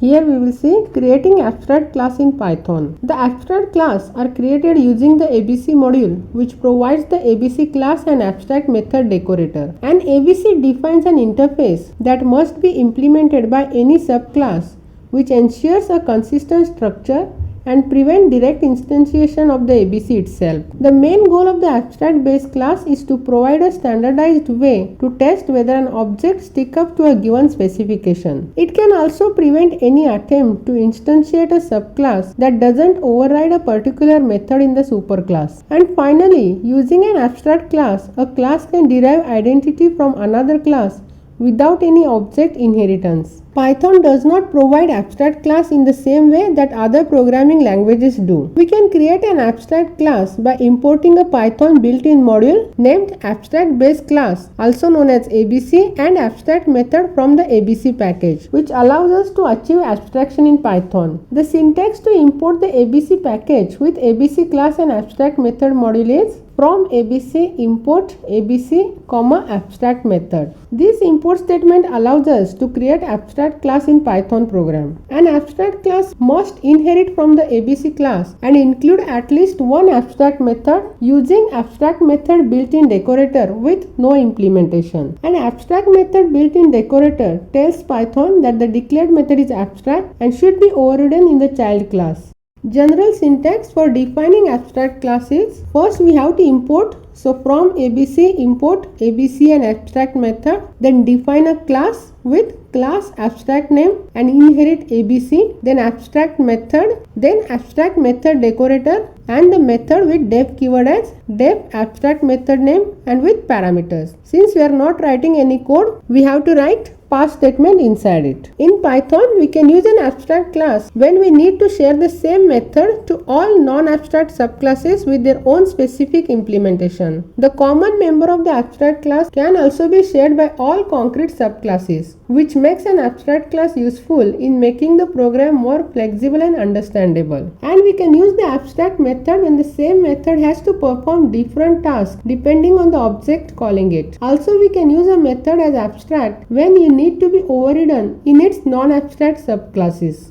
Here we will see creating abstract class in Python. The abstract class are created using the ABC module, which provides the ABC class and abstract method decorator. And ABC defines an interface that must be implemented by any subclass, which ensures a consistent structure and prevent direct instantiation of the ABC itself. The main goal of the abstract base class is to provide a standardized way to test whether an object sticks up to a given specification. It can also prevent any attempt to instantiate a subclass that doesn't override a particular method in the superclass. And finally, using an abstract class, a class can derive identity from another class without any object inheritance. Python does not provide abstract class in the same way that other programming languages do. We can create an abstract class by importing a Python built-in module named abstract base class, also known as ABC, and abstract method from the ABC package, which allows us to achieve abstraction in Python. The syntax to import the ABC package with ABC class and abstract method module is from ABC import ABC, abstract method. This import statement allows us to create abstract class in Python program. An abstract class must inherit from the ABC class and include at least one abstract method using abstract method built-in decorator with no implementation. An abstract method built-in decorator tells Python that the declared method is abstract and should be overridden in the child class. General syntax for defining abstract class is: first we have to import, so from ABC import ABC and abstract method, then define a class with class abstract name and inherit ABC, then abstract method, then abstract method decorator and the method with def keyword as def abstract method name and with parameters. Since we are not writing any code, we have to write pass statement inside it. In Python, we can use an abstract class when we need to share the same method to all non-abstract subclasses with their own specific implementation. The common member of the abstract class can also be shared by all concrete subclasses, which makes an abstract class useful in making the program more flexible and understandable. And we can use the abstract method when the same method has to perform different tasks depending on the object calling it. Also, we can use a method as abstract when you need to be overridden in its non-abstract subclasses.